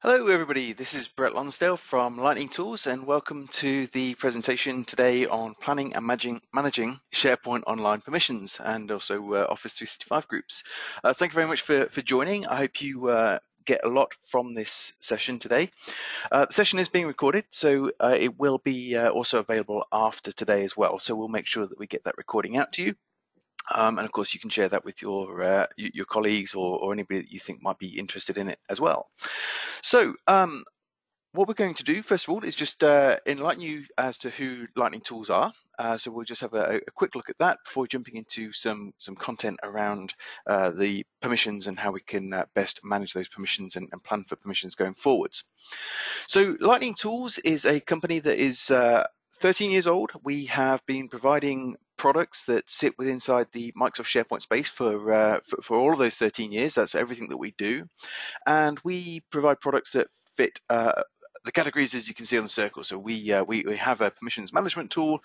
Hello everybody, this is Brett Lonsdale from Lightning Tools and welcome to the presentation today on planning and managing SharePoint online permissions and also Office 365 groups. Thank you very much for joining. I hope you get a lot from this session today. The session is being recorded, so it will be also available after today as well. So we'll make sure that we get that recording out to you. And of course, you can share that with your colleagues or anybody that you think might be interested in it as well. So what we're going to do, first of all, is just enlighten you as to who Lightning Tools are. So we'll just have a quick look at that before jumping into some content around the permissions and how we can best manage those permissions and plan for permissions going forwards. So Lightning Tools is a company that is 13 years old. We have been providing products that sit within inside the Microsoft SharePoint space for all of those 13 years. That's everything that we do. And we provide products that fit the categories as you can see on the circle. So we have a permissions management tool.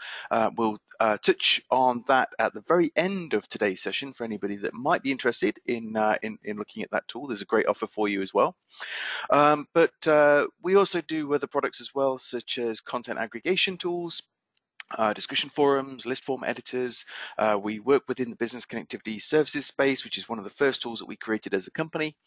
We'll touch on that at the very end of today's session for anybody that might be interested in looking at that tool. There's a great offer for you as well. But we also do other products as well, such as content aggregation tools, discussion forums, list form editors. We work within the business connectivity services space, which is one of the first tools that we created as a company.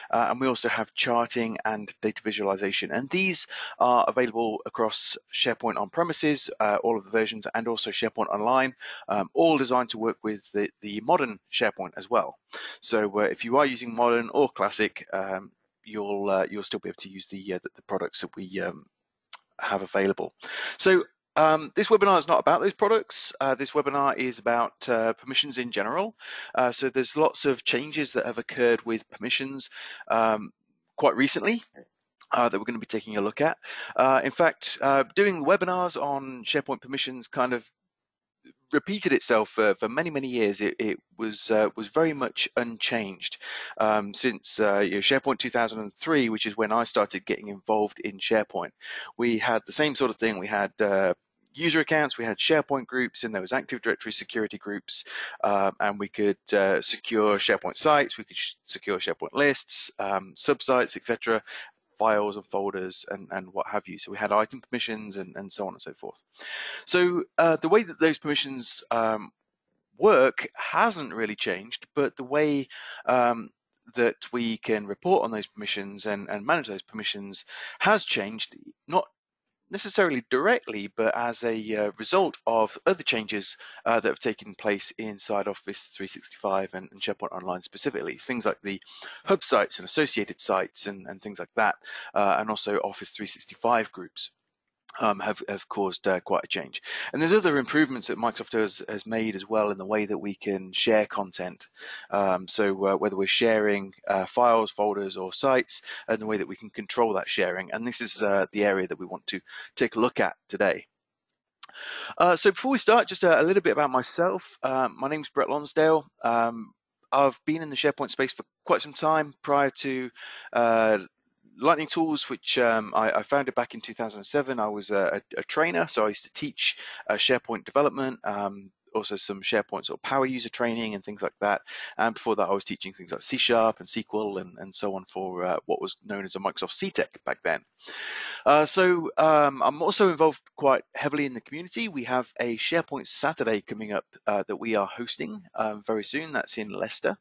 And we also have charting and data visualization. And these are available across SharePoint on premises, all of the versions, and also SharePoint online, all designed to work with the modern SharePoint as well. So if you are using modern or classic, you'll still be able to use the products that we have available. So this webinar is not about those products. This webinar is about permissions in general. So there's lots of changes that have occurred with permissions quite recently that we're going to be taking a look at. In fact, doing webinars on SharePoint permissions kind of repeated itself for many years. It was very much unchanged since SharePoint 2003, which is when I started getting involved in SharePoint. We had the same sort of thing. We had user accounts, we had SharePoint groups, and there was Active Directory security groups, and we could secure SharePoint sites, we could secure SharePoint lists, subsites, etc., files and folders and what have you. So we had item permissions and so on and so forth. So the way that those permissions work hasn't really changed, but the way that we can report on those permissions and manage those permissions has changed, not necessarily directly, but as a result of other changes that have taken place inside Office 365 and SharePoint Online specifically. Things like the hub sites and associated sites and things like that, and also Office 365 groups. Have caused quite a change. And there's other improvements that Microsoft has made as well in the way that we can share content. So whether we're sharing files, folders, or sites, and the way that we can control that sharing. And this is the area that we want to take a look at today. So before we start, just a little bit about myself. My name's Brett Lonsdale. I've been in the SharePoint space for quite some time prior to Lightning Tools, which I founded back in 2007. I was a trainer, so I used to teach SharePoint development, also some SharePoint sort of power user training and things like that. And before that, I was teaching things like C# and SQL and so on for what was known as a Microsoft CTEC back then. So I'm also involved quite heavily in the community. We have a SharePoint Saturday coming up that we are hosting very soon. That's in Leicester.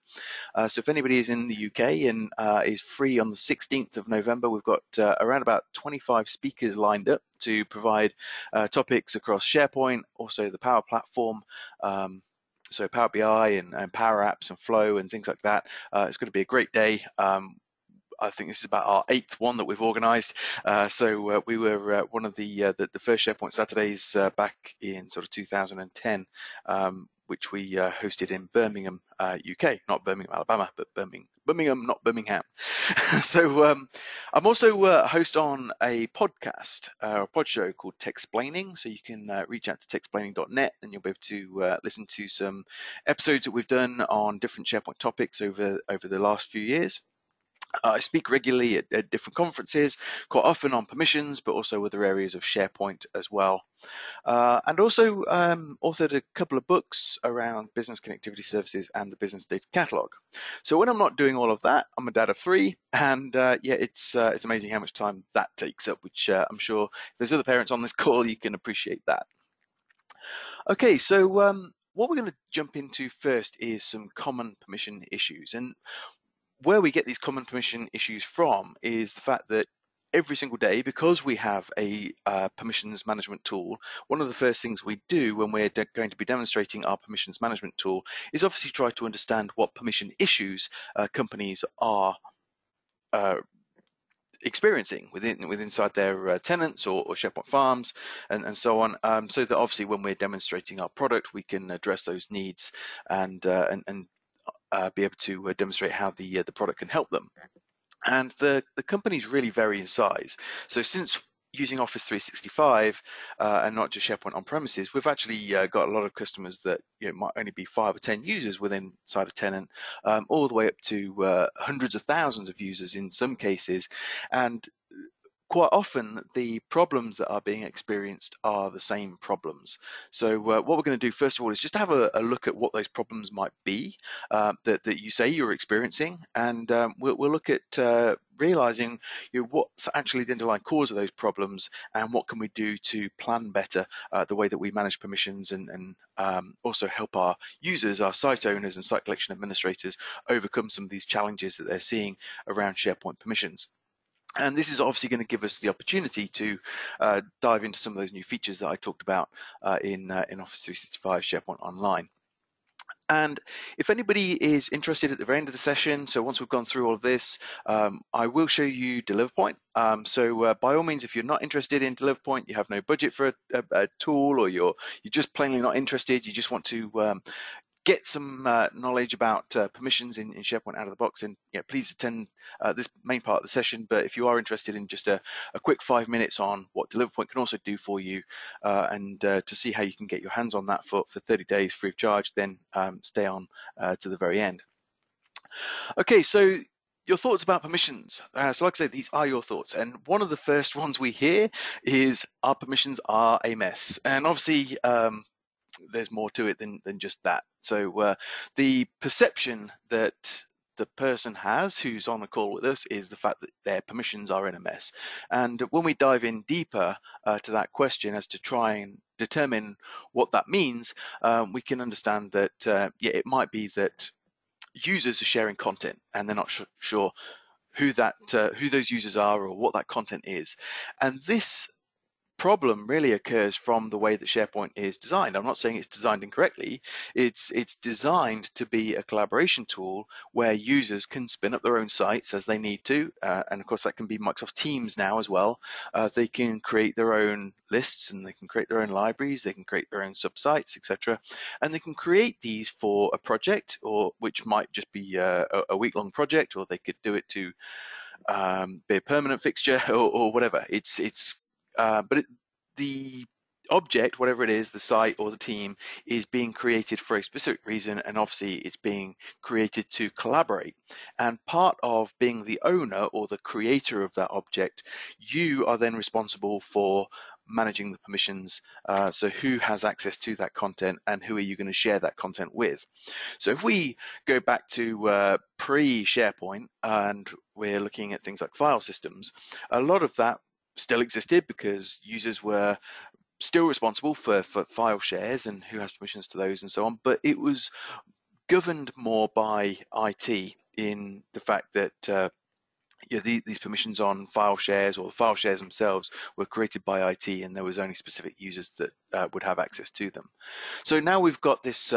So if anybody is in the UK and is free on the 16th of November, we've got around about 25 speakers lined up to provide topics across SharePoint, also the Power Platform, so Power BI and Power Apps and Flow and things like that. It's going to be a great day. I think this is about our 8th one that we've organised. So we were one of the first SharePoint Saturdays back in sort of 2010, which we hosted in Birmingham, UK, not Birmingham, Alabama, but Birmingham, not Birmingham. So I'm also a host on a podcast, or a pod show called Techsplaining. So you can reach out to techsplaining.net and you'll be able to listen to some episodes that we've done on different SharePoint topics over the last few years. I speak regularly at different conferences, quite often on permissions, but also other areas of SharePoint as well. And also authored a couple of books around business connectivity services and the business data catalog. So when I'm not doing all of that, I'm a dad of three, and yeah, it's amazing how much time that takes up, which I'm sure if there's other parents on this call, you can appreciate that. Okay, so what we're going to jump into first is some common permission issues. And where we get these common permission issues from is the fact that every single day, because we have a permissions management tool, one of the first things we do when we're going to be demonstrating our permissions management tool is obviously try to understand what permission issues companies are experiencing inside their tenants or SharePoint farms and so on, so that obviously when we're demonstrating our product, we can address those needs and be able to demonstrate how the product can help them. And the companies really vary in size. So since using Office 365 and not just SharePoint on premises, we've actually got a lot of customers that might only be 5 or 10 users within inside a tenant, all the way up to hundreds of thousands of users in some cases. And quite often the problems that are being experienced are the same problems. So what we're going to do first of all is just have a look at what those problems might be that you say you're experiencing, and we'll look at realizing what's actually the underlying cause of those problems and what can we do to plan better the way that we manage permissions and also help our users, our site owners and site collection administrators overcome some of these challenges that they're seeing around SharePoint permissions. And this is obviously going to give us the opportunity to dive into some of those new features that I talked about in Office 365 SharePoint Online. And if anybody is interested at the very end of the session, so once we've gone through all of this, I will show you DeliverPoint. So by all means, if you're not interested in DeliverPoint, you have no budget for a tool, or you're just plainly not interested, you just want to get some knowledge about permissions in SharePoint out of the box, and please attend this main part of the session. But if you are interested in just a quick 5 minutes on what DeliverPoint can also do for you, and to see how you can get your hands on that for 30 days free of charge, then stay on to the very end. Okay, so your thoughts about permissions. So like I say, these are your thoughts. And one of the first ones we hear is our permissions are a mess. And obviously, there's more to it than just that. So the perception that the person has who's on the call with us is the fact that their permissions are in a mess. And when we dive in deeper to that question as to try and determine what that means, we can understand that it might be that users are sharing content and they're not sure who those users are or what that content is. And this problem really occurs from the way that SharePoint is designed. I'm not saying it's designed incorrectly. It's designed to be a collaboration tool where users can spin up their own sites as they need to, and of course that can be Microsoft Teams now as well. They can create their own lists and they can create their own libraries, they can create their own subsites, etc. And they can create these for a project, or which might just be a week-long project, or they could do it to be a permanent fixture or whatever. The object, whatever it is, the site or the team, is being created for a specific reason, and obviously it's being created to collaborate. And part of being the owner or the creator of that object, you are then responsible for managing the permissions. So who has access to that content and who are you going to share that content with? So if we go back to pre-SharePoint and we're looking at things like file systems, a lot of that still existed because users were still responsible for file shares and who has permissions to those and so on, but it was governed more by IT in the fact that these permissions on file shares or the file shares themselves were created by IT, and there was only specific users that would have access to them. So now we've got this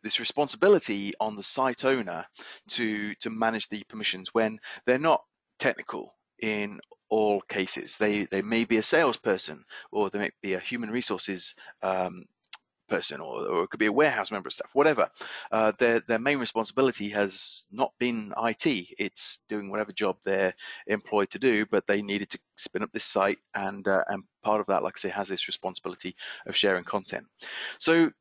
this responsibility on the site owner to manage the permissions when they're not technical in all cases. They may be a salesperson, or they may be a human resources person, or it could be a warehouse member of staff, whatever. Their main responsibility has not been IT. It's doing whatever job they're employed to do, but they needed to spin up this site, and part of that, like I say, has this responsibility of sharing content. So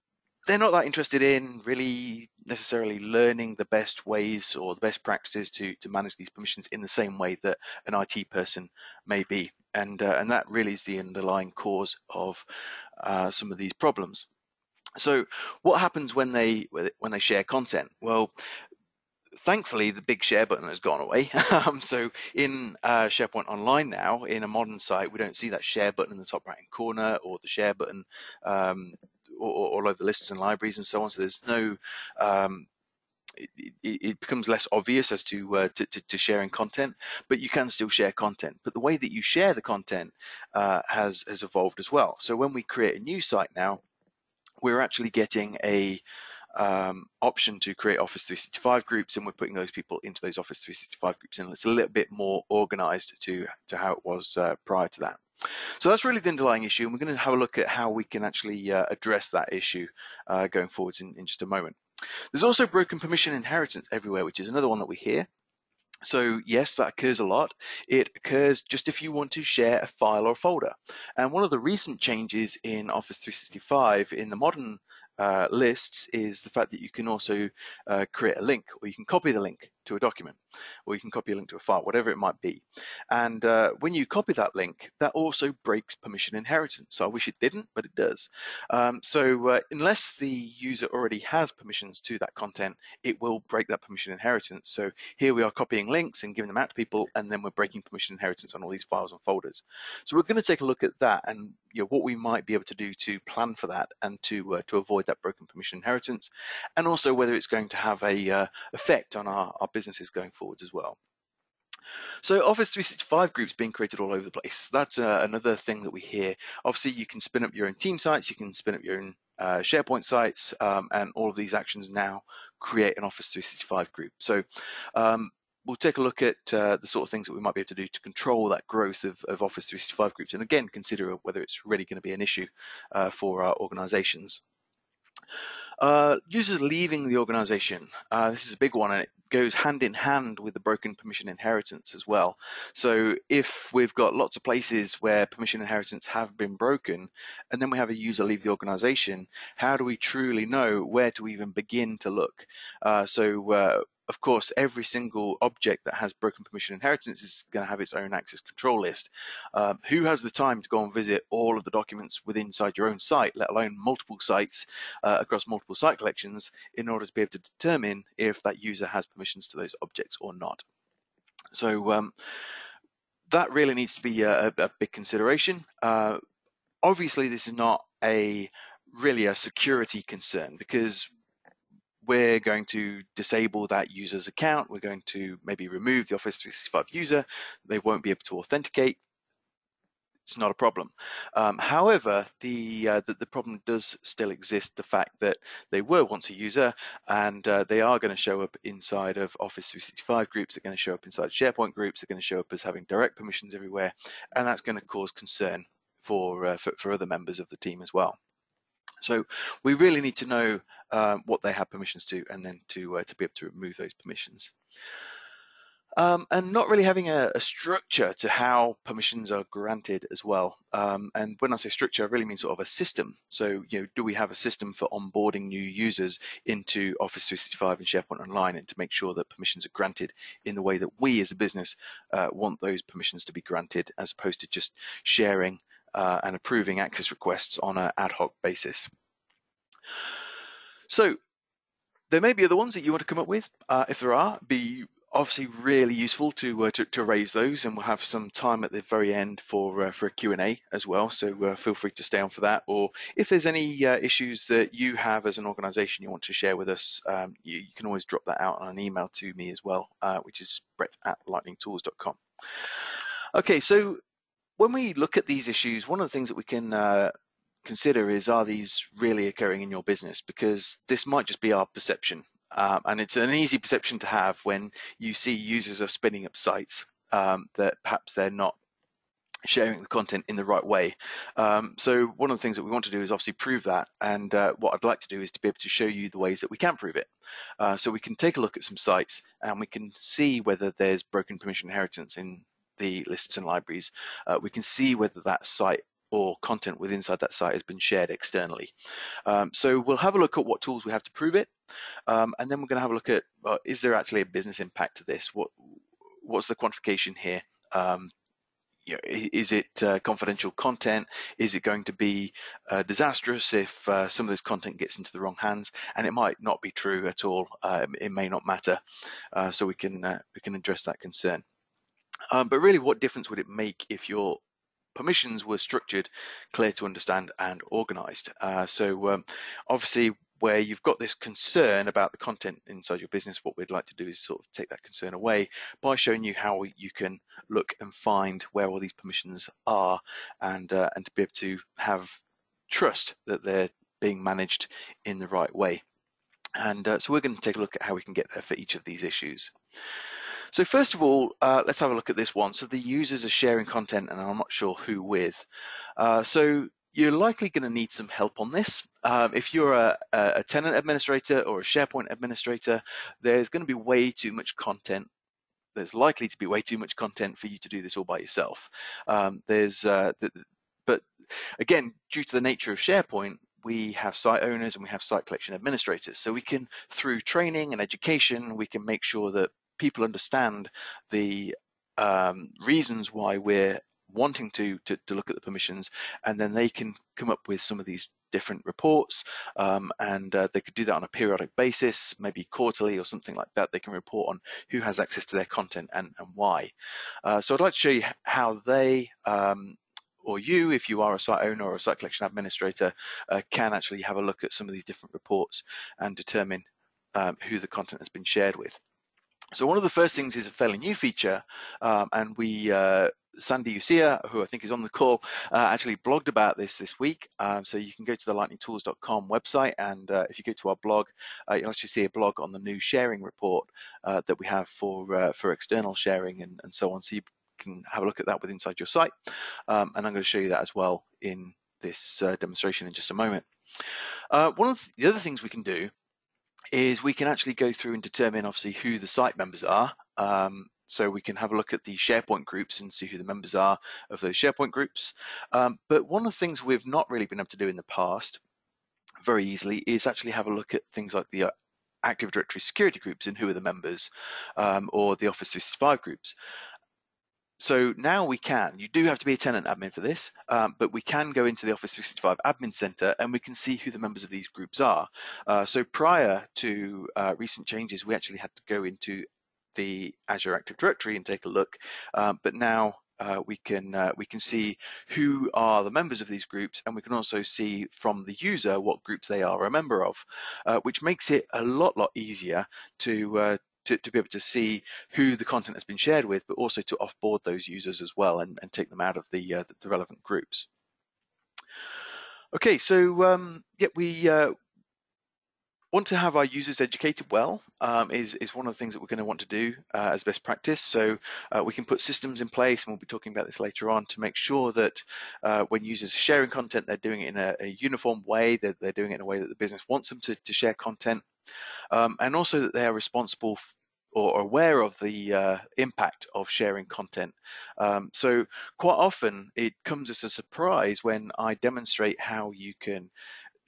they're not that interested in really necessarily learning the best ways or the best practices to manage these permissions in the same way that an IT person may be. And that really is the underlying cause of some of these problems. So what happens when they share content? Well, thankfully, the big share button has gone away. So in SharePoint Online now, in a modern site, we don't see that share button in the top right-hand corner, or the share button all over the lists and libraries and so on. So there's no, it becomes less obvious as to sharing content, but you can still share content. But the way that you share the content has evolved as well. So when we create a new site now, we're actually getting a option to create Office 365 groups, and we're putting those people into those Office 365 groups, and it's a little bit more organized to how it was prior to that. So that's really the underlying issue, and we're going to have a look at how we can actually address that issue going forwards in just a moment. There's also broken permission inheritance everywhere, which is another one that we hear. So yes, that occurs a lot. It occurs just if you want to share a file or a folder. And one of the recent changes in Office 365 in the modern lists is the fact that you can also create a link, or you can copy the link to a document, or you can copy a link to a file, whatever it might be. And when you copy that link, that also breaks permission inheritance. So I wish it didn't, but it does. So unless the user already has permissions to that content, it will break that permission inheritance. So here we are copying links and giving them out to people, and then we're breaking permission inheritance on all these files and folders. So we're going to take a look at that, and what we might be able to do to plan for that and to avoid that broken permission inheritance, and also whether it's going to have a effect on our businesses going forwards as well. So Office 365 groups being created all over the place. That's another thing that we hear. Obviously, you can spin up your own team sites, you can spin up your own SharePoint sites, and all of these actions now create an Office 365 group. So we'll take a look at the sort of things that we might be able to do to control that growth of Office 365 groups, and again, consider whether it's really going to be an issue for our organizations. Users leaving the organization. This is a big one, and it goes hand in hand with the broken permission inheritance as well. So if we've got lots of places where permission inheritance have been broken, and then we have a user leave the organization, how do we truly know where to even begin to look? Of course, every single object that has broken permission inheritance is going to have its own access control list. Who has the time to go and visit all of the documents within inside your own site, let alone multiple sites across multiple site collections, in order to be able to determine if that user has permissions to those objects or not? So that really needs to be a big consideration. Obviously, this is not really a security concern, because we're going to disable that user's account. We're going to maybe remove the Office 365 user. They won't be able to authenticate. It's not a problem. However, the problem does still exist, the fact that they were once a user, and they are going to show up inside of Office 365 groups. They're going to show up inside SharePoint groups. They're going to show up as having direct permissions everywhere, and that's going to cause concern for other members of the team as well. So we really need to know what they have permissions to, and then to be able to remove those permissions. And not really having a structure to how permissions are granted as well. And when I say structure, I really mean sort of a system. So, do we have a system for onboarding new users into Office 365 and SharePoint Online, and to make sure that permissions are granted in the way that we as a business want those permissions to be granted, as opposed to just sharing and approving access requests on an ad hoc basis. So there may be other ones that you want to come up with. If there are, be obviously really useful to raise those, and we'll have some time at the very end for a Q&A as well. So feel free to stay on for that. Or if there's any issues that you have as an organization you want to share with us, you can always drop that out on an email to me as well, which is brett@lightningtools.com. Okay, so when we look at these issues, one of the things that we can consider is, are these really occurring in your business? Because this might just be our perception, and it's an easy perception to have when you see users are spinning up sites that perhaps they're not sharing the content in the right way. So one of the things that we want to do is obviously prove that, and what I'd like to do is to be able to show you the ways that we can prove it. So we can take a look at some sites, and we can see whether there's broken permission inheritance in the lists and libraries. We can see whether that site or content within inside that site has been shared externally. So we'll have a look at what tools we have to prove it, and then we're going to have a look at is there actually a business impact to this? What's the quantification here? Is it confidential content? Is it going to be disastrous if some of this content gets into the wrong hands? And it might not be true at all. It may not matter. So we can address that concern. But really, what difference would it make if your permissions were structured, clear to understand, and organized? So obviously, where you've got this concern about the content inside your business, what we'd like to do is sort of take that concern away by showing you how you can look and find where all these permissions are, and to be able to have trust that they're being managed in the right way. And so we're going to take a look at how we can get there for each of these issues. So first of all, let's have a look at this one. So the users are sharing content, and I'm not sure who with. So you're likely going to need some help on this. If you're a tenant administrator or a SharePoint administrator, there's going to be way too much content. There's likely to be way too much content for you to do this all by yourself. But again, due to the nature of SharePoint, we have site owners and we have site collection administrators. So we can, through training and education, we can make sure that people understand the reasons why we're wanting to look at the permissions, and then they can come up with some of these different reports, and they could do that on a periodic basis, maybe quarterly or something like that. They can report on who has access to their content and why. So I'd like to show you how they or you, if you are a site owner or a site collection administrator, can actually have a look at some of these different reports and determine who the content has been shared with. So one of the first things is a fairly new feature, and Sandy Ucia, who I think is on the call, actually blogged about this week. So you can go to the lightningtools.com website, and if you go to our blog, you'll actually see a blog on the new sharing report that we have for external sharing and so on. So you can have a look at that with inside your site, and I'm going to show you that as well in this demonstration in just a moment. One of the other things we can do is we can actually go through and determine obviously who the site members are. So we can have a look at the SharePoint groups and see who the members are of those SharePoint groups. But one of the things we've not really been able to do in the past very easily is actually have a look at things like the Active Directory security groups and who are the members, or the Office 365 groups. So now we can, you do have to be a tenant admin for this, but we can go into the Office 365 Admin Center and we can see who the members of these groups are. So prior to recent changes, we actually had to go into the Azure Active Directory and take a look, but now we can see who are the members of these groups, and we can also see from the user what groups they are a member of, which makes it a lot easier to be able to see who the content has been shared with, but also to offboard those users as well and take them out of the relevant groups. Okay, so yeah, we want to have our users educated well, is one of the things that we're going to want to do as best practice. So we can put systems in place, and we'll be talking about this later on, to make sure that when users are sharing content, they're doing it in a uniform way, that they're doing it in a way that the business wants them to share content, and also that they are responsible or aware of the impact of sharing content. So quite often it comes as a surprise when I demonstrate how you can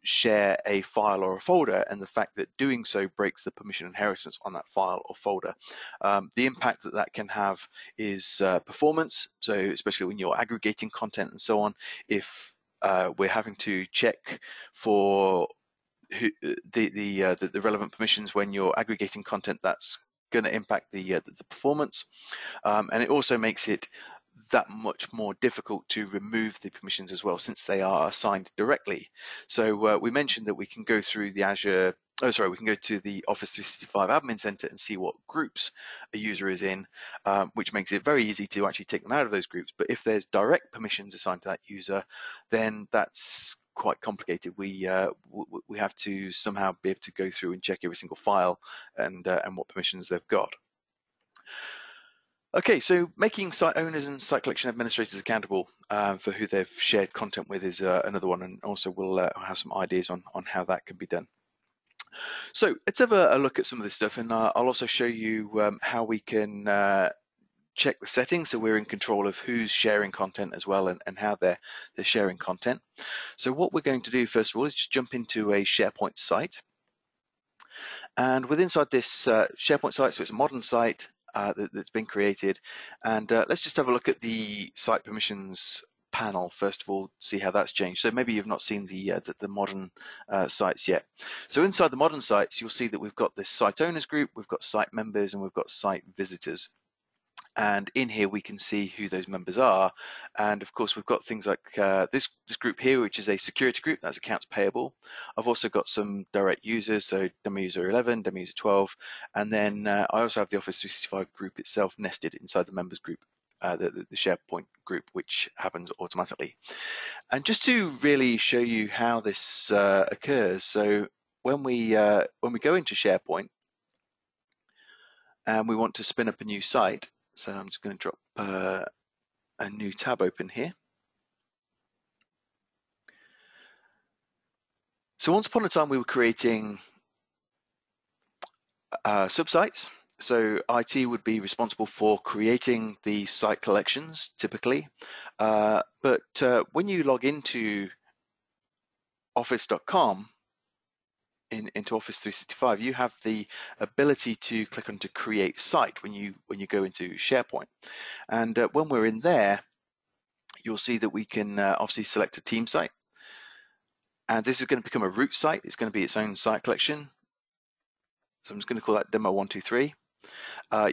share a file or a folder, and the fact that doing so breaks the permission inheritance on that file or folder. The impact that can have is performance, so especially when you're aggregating content and so on. If we're having to check for the relevant permissions when you're aggregating content, that's going to impact the performance, and it also makes it that much more difficult to remove the permissions as well, since they are assigned directly. So we mentioned that we can go through the we can go to the Office 365 Admin Center and see what groups a user is in, which makes it very easy to actually take them out of those groups. But if there's direct permissions assigned to that user, then that's quite complicated. We have to somehow be able to go through and check every single file and what permissions they've got. Okay, so making site owners and site collection administrators accountable for who they've shared content with is another one, and also we'll have some ideas on how that can be done. So let's have a look at some of this stuff, and I'll also show you how we can check the settings so we're in control of who's sharing content as well, and how they're sharing content. So what we're going to do first of all is just jump into a SharePoint site. And within inside this SharePoint site, so it's a modern site that's been created. And let's just have a look at the site permissions panel first of all, see how that's changed. So maybe you've not seen the modern sites yet. So inside the modern sites, you'll see that we've got this site owners group, we've got site members, and we've got site visitors. And in here we can see who those members are, and of course we've got things like this group here, which is a security group, that's accounts payable. I've also got some direct users, so demo user 11, demo user 12, and then I also have the Office 365 group itself nested inside the members group, the SharePoint group, which happens automatically. And just to really show you how this occurs, so when we go into SharePoint and we want to spin up a new site, so I'm just going to drop a new tab open here. So once upon a time we were creating subsites. So IT would be responsible for creating the site collections typically, but when you log into office.com, into Office 365, you have the ability to click on to create site when you go into SharePoint. And when we're in there, you'll see that we can obviously select a team site. And this is going to become a root site. It's going to be its own site collection. So I'm just going to call that demo 123.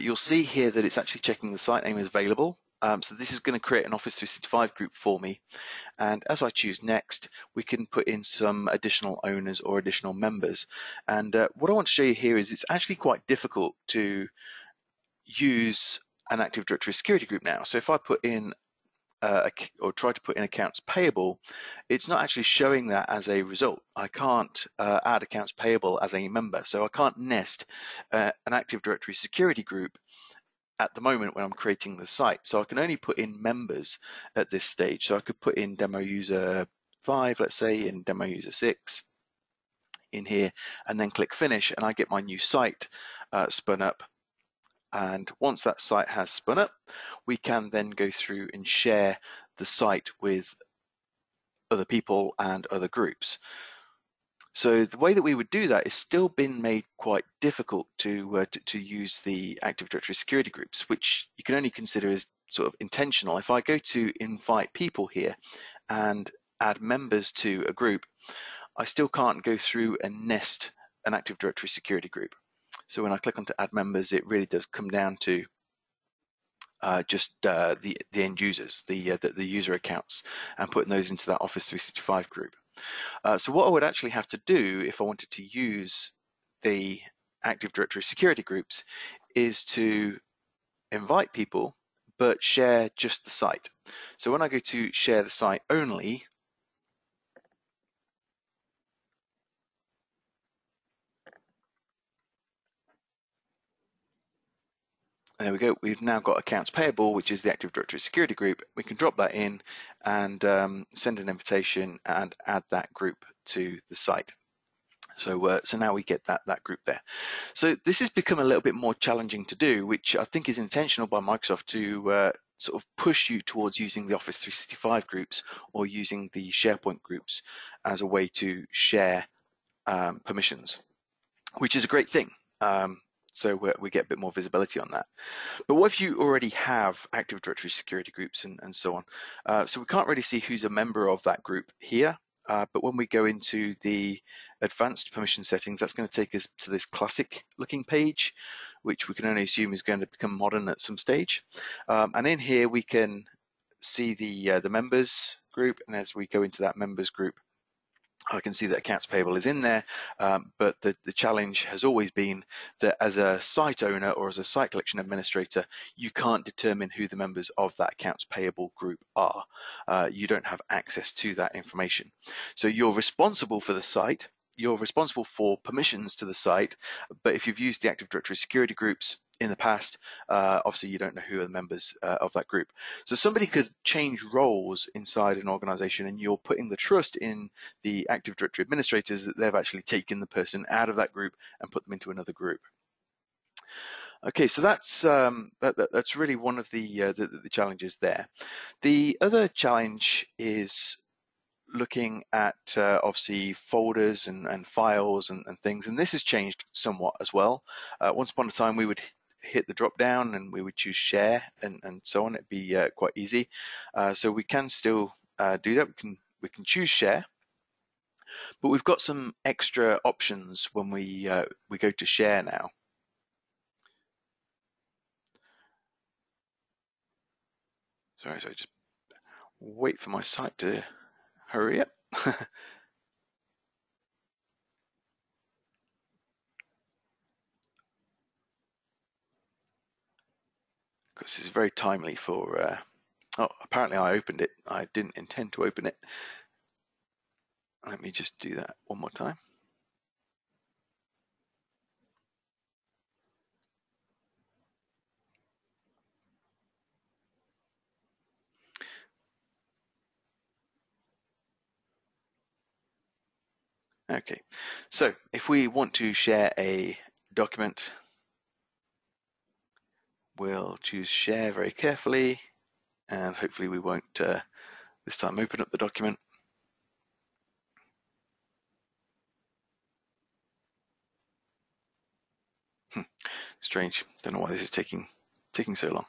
You'll see here that it's actually checking the site name is available. So this is going to create an Office 365 group for me. And as I choose next, we can put in some additional owners or additional members. And what I want to show you here is it's actually quite difficult to use an Active Directory security group now. So if I put in or try to put in accounts payable, it's not actually showing that as a result. I can't add accounts payable as a member, so I can't nest an Active Directory security group at the moment when I'm creating the site. So I can only put in members at this stage. So I could put in demo user 5, let's say, and demo user 6 in here, and then click finish, and I get my new site spun up. And once that site has spun up, we can then go through and share the site with other people and other groups. So the way that we would do that is still been made quite difficult to use the Active Directory security groups, which you can only consider as sort of intentional. If I go to invite people here and add members to a group, I still can't go through and nest an Active Directory security group. So when I click on to add members, it really does come down to just the end users, the user accounts, and putting those into that Office 365 group. So what I would actually have to do if I wanted to use the Active Directory security groups is to invite people, but share just the site. So when I go to share the site only, there we go. We've now got accounts payable, which is the Active Directory security group. We can drop that in and send an invitation and add that group to the site. So, so now we get that group there. So this has become a little bit more challenging to do, which I think is intentional by Microsoft to sort of push you towards using the Office 365 groups or using the SharePoint groups as a way to share permissions, which is a great thing. So we get a bit more visibility on that. But what if you already have Active Directory security groups and so on? So we can't really see who's a member of that group here. But when we go into the advanced permission settings, that's going to take us to this classic looking page, which we can only assume is going to become modern at some stage. And in here, we can see the members group. And as we go into that members group, I can see that accounts payable is in there, but the challenge has always been that as a site owner or as a site collection administrator, you can't determine who the members of that accounts payable group are. You don't have access to that information. So you're responsible for the site, you're responsible for permissions to the site, but if you've used the Active Directory security groups in the past, obviously you don't know who are the members of that group. So somebody could change roles inside an organization and you're putting the trust in the Active Directory administrators that they've actually taken the person out of that group and put them into another group. Okay, so that's really one of the challenges there. The other challenge is looking at obviously folders and files and things, and this has changed somewhat as well. Once upon a time, we would hit the drop down and we would choose share and so on. It'd be quite easy. So we can still do that. We can choose share, but we've got some extra options when we go to share now. Sorry, so just wait for my site to hurry up. Because this is very timely for. Oh, apparently I opened it. I didn't intend to open it. Let me just do that one more time. Okay, so if we want to share a document, we'll choose share very carefully, and hopefully we won't this time open up the document. Strange, don't know why this is taking so long.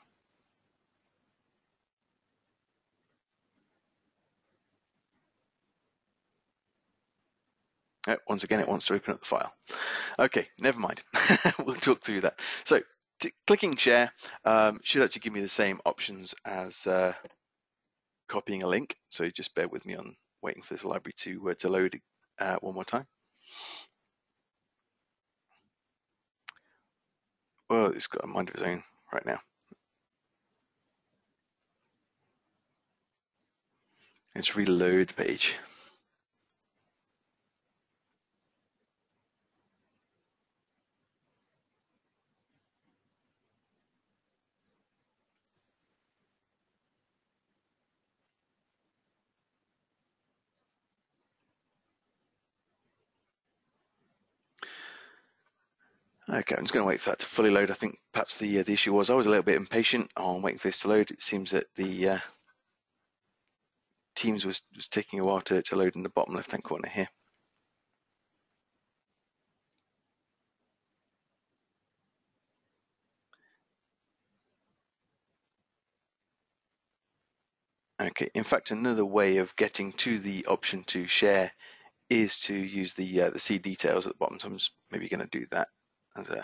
Once again, it wants to open up the file. Okay, never mind. We'll talk through that. So clicking share should actually give me the same options as copying a link. So just bear with me on waiting for this library to load one more time. Well, it's got a mind of its own right now. Let's reload the page. Okay, I'm just going to wait for that to fully load. I think perhaps the issue was I was a little bit impatient on waiting for this to load. It seems that the Teams was taking a while to load in the bottom left-hand corner here. Okay, in fact, another way of getting to the option to share is to use the see details at the bottom. So I'm just maybe going to do that as an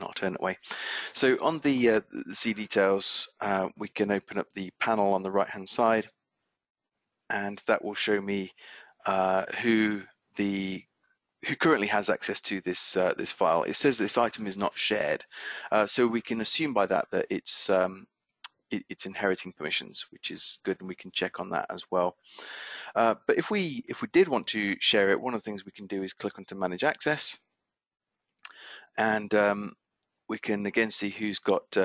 alternate way. So on the see details, we can open up the panel on the right-hand side, and that will show me who currently has access to this this file. It says this item is not shared, so we can assume by that it's inheriting permissions, which is good, and we can check on that as well. But if we did want to share it, one of the things we can do is click onto Manage Access, and we can again see who's got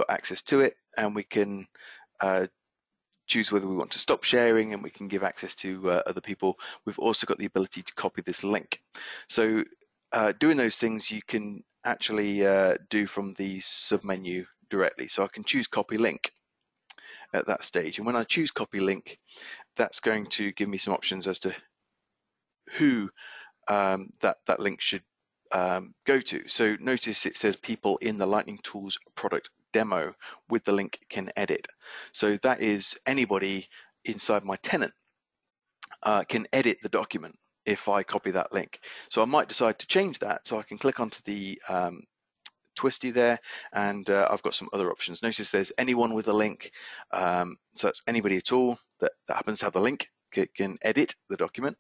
access to it, and we can choose whether we want to stop sharing, and we can give access to other people. We've also got the ability to copy this link. So doing those things you can actually do from the submenu directly. So I can choose copy link at that stage, and when I choose copy link, that's going to give me some options as to who that link should go to. So notice it says people in the Lightning Tools product demo with the link can edit. So that is anybody inside my tenant can edit the document if I copy that link. So I might decide to change that, so I can click onto the twisty there, and I've got some other options. Notice there's anyone with a link, so that's anybody at all that happens to have the link can edit the document.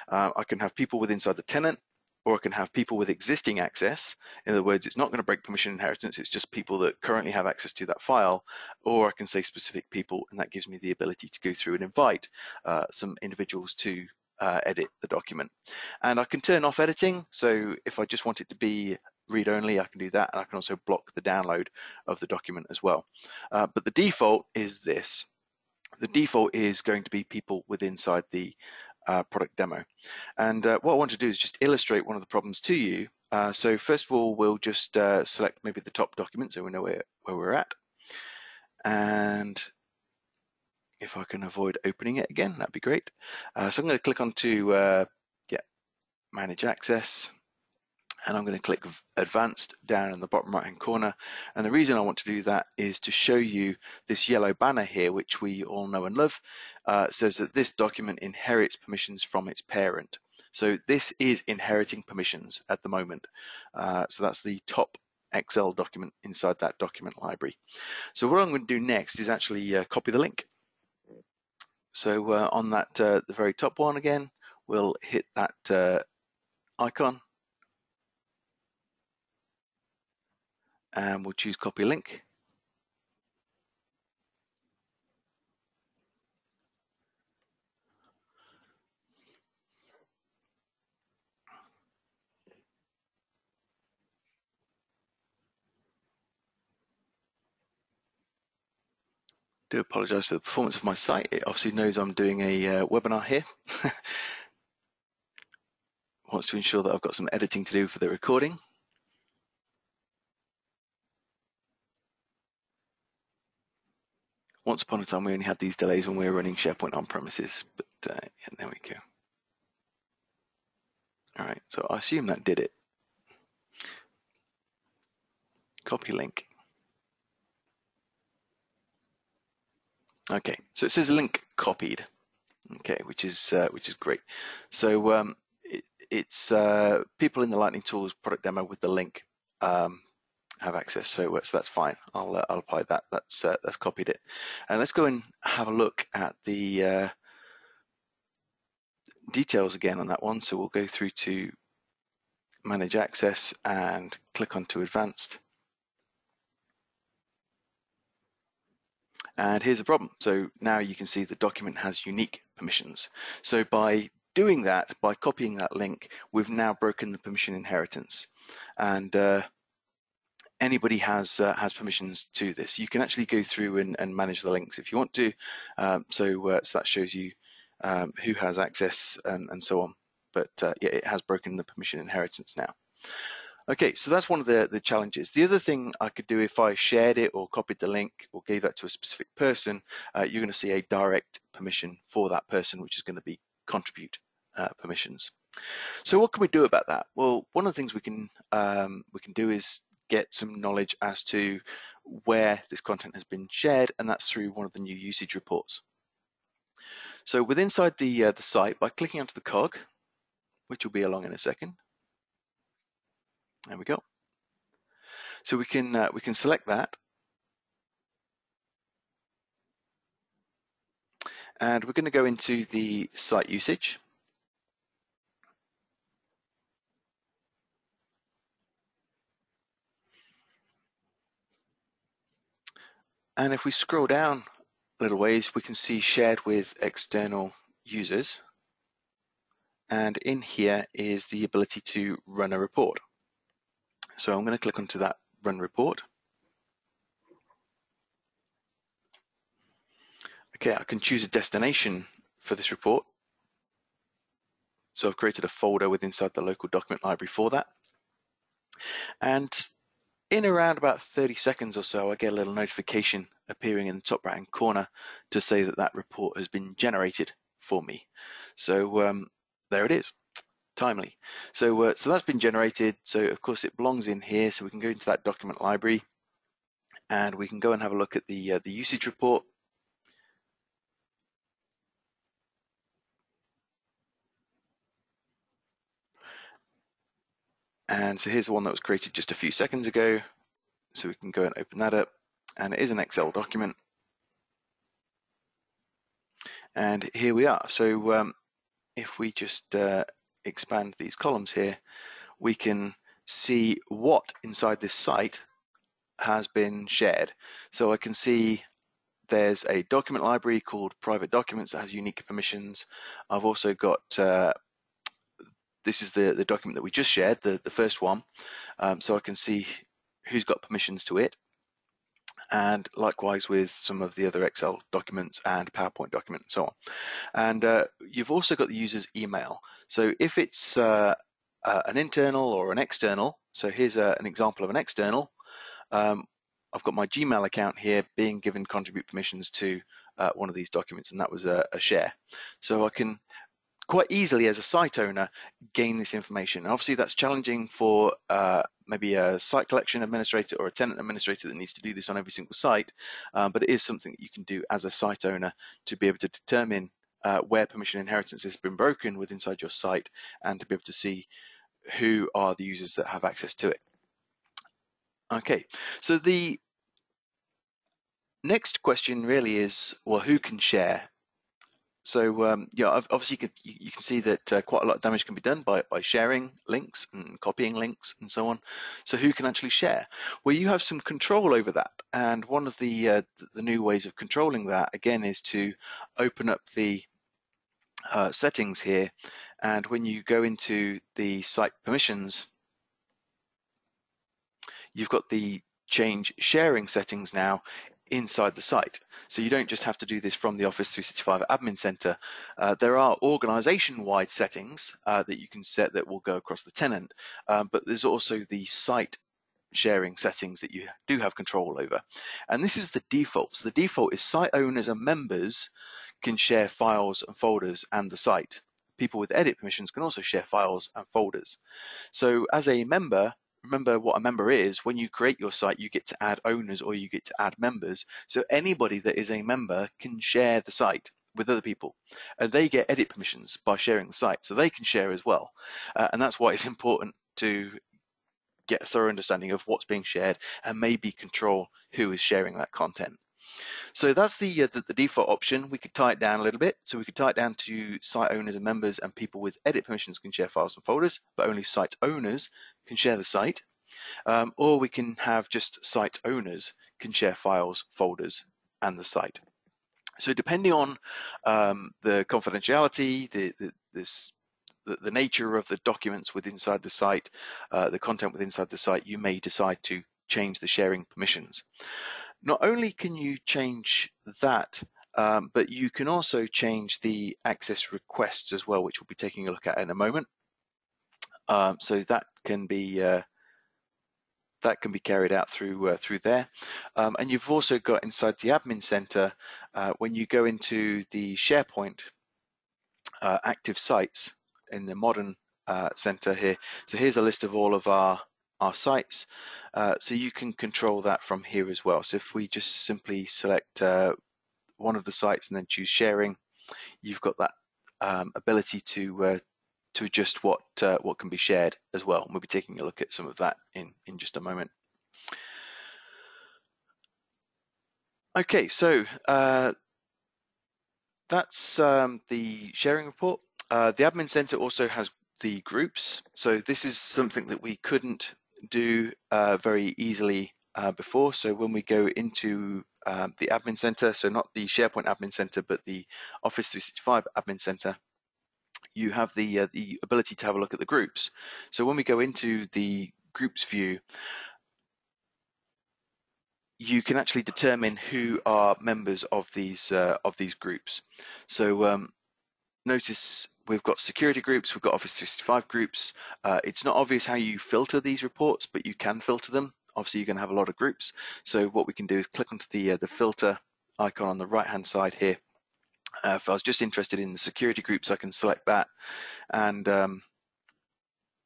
I can have people with inside the tenant, or I can have people with existing access. In other words, it's not going to break permission inheritance, it's just people that currently have access to that file. Or I can say specific people, and that gives me the ability to go through and invite some individuals to edit the document. And I can turn off editing, so if I just want it to be read only, I can do that, and I can also block the download of the document as well. But the default is this. The default is going to be people with inside the product demo. And what I want to do is just illustrate one of the problems to you So first of all, we'll just select maybe the top document so we know where we're at. And if I can avoid opening it again, that'd be great. So I'm going to click onto Manage Access. And I'm going to click Advanced down in the bottom right hand corner. And the reason I want to do that is to show you this yellow banner here, which we all know and love, says that this document inherits permissions from its parent. So this is inheriting permissions at the moment. So that's the top Excel document inside that document library. So what I'm going to do next is actually copy the link. So on that, the very top one again, we'll hit that icon. And we'll choose copy link. Do apologize for the performance of my site. It obviously knows I'm doing a webinar here. Wants to ensure that I've got some editing to do for the recording. Once upon a time, we only had these delays when we were running SharePoint on premises, but yeah, there we go. All right, so I assume that did it. Copy link. Okay, so it says link copied. Okay, which is great. So it's people in the Lightning Tools product demo with the link have access, so that's fine. I'll apply that. That's copied it, and let's go and have a look at the details again on that one. So we'll go through to Manage Access and click onto Advanced. And here's the problem. So now you can see the document has unique permissions. So by doing that, by copying that link, we've now broken the permission inheritance. And anybody has permissions to this. You can actually go through and manage the links if you want to. So that shows you who has access and so on. But yeah, it has broken the permission inheritance now. Okay, so that's one of the challenges. The other thing I could do if I shared it or copied the link or gave that to a specific person, you're going to see a direct permission for that person, which is going to be contribute permissions. So what can we do about that? Well, one of the things we can do is get some knowledge as to where this content has been shared, and that's through one of the new usage reports. So with inside the site, by clicking onto the cog, which will be along in a second. There we go. So we can select that, and we're going to go into the site usage. And if we scroll down a little ways, we can see shared with external users. And in here is the ability to run a report. So I'm going to click onto that run report. Okay, I can choose a destination for this report. So I've created a folder within inside the local document library for that. And in around about 30 seconds or so, I get a little notification appearing in the top right hand corner to say that that report has been generated for me. So there it is, timely. So that's been generated. So of course it belongs in here. So we can go into that document library and we can go and have a look at the usage report. And so here's the one that was created just a few seconds ago. So we can go and open that up, and it is an Excel document. And here we are. So if we just expand these columns here, we can see what inside this site has been shared. So I can see there's a document library called private documents that has unique permissions. I've also got this is the document that we just shared, the first one. So I can see who's got permissions to it. And likewise with some of the other Excel documents and PowerPoint documents and so on. And you've also got the user's email. So if it's an internal or an external. So here's an example of an external. I've got my Gmail account here being given contribute permissions to one of these documents, and that was a share. So I can quite easily, as a site owner, gain this information. And obviously, that's challenging for maybe a site collection administrator or a tenant administrator that needs to do this on every single site, but it is something that you can do as a site owner to be able to determine where permission inheritance has been broken within inside your site, and to be able to see who are the users that have access to it. Okay, so the next question really is, well, who can share? So yeah, obviously you can see that quite a lot of damage can be done by sharing links and copying links and so on. So who can actually share? Well, you have some control over that, and one of the new ways of controlling that again is to open up the settings here, and when you go into the site permissions, you've got the change sharing settings now inside the site. So you don't just have to do this from the Office 365 Admin Center. There are organization-wide settings that you can set that will go across the tenant, but there's also the site sharing settings that you do have control over. And this is the default. So the default is site owners and members can share files and folders and the site. People with edit permissions can also share files and folders. So as a member, remember what a member is. When you create your site, you get to add owners or you get to add members. So anybody that is a member can share the site with other people, and they get edit permissions by sharing the site, so they can share as well. And that's why it's important to get a thorough understanding of what's being shared and maybe control who is sharing that content. So that's the default option. We could tie it down a little bit. So we could tie it down to site owners and members, and people with edit permissions can share files and folders, but only site owners can share the site. Or we can have just site owners can share files, folders, and the site. So depending on the confidentiality, the nature of the documents within inside the site, the content within inside the site, you may decide to change the sharing permissions. Not only can you change that, but you can also change the access requests as well, which we'll be taking a look at in a moment. So that can be carried out through there. And you've also got inside the admin center, when you go into the SharePoint active sites in the modern center here. So here's a list of all of our sites. So you can control that from here as well. So if we just simply select one of the sites and then choose sharing, you've got that ability to adjust what can be shared as well. And we'll be taking a look at some of that in just a moment. Okay, so that's the sharing report. The Admin Center also has the groups. So this is something that we couldn't do very easily before. So when we go into the Admin Center, so not the SharePoint Admin Center, but the Office 365 Admin Center, you have the ability to have a look at the groups. So when we go into the groups view, you can actually determine who are members of these groups. So notice we've got security groups, we've got Office 365 groups. It's not obvious how you filter these reports, but you can filter them. Obviously, you're going to have a lot of groups. So what we can do is click onto the filter icon on the right-hand side here. If I was just interested in the security groups, I can select that, and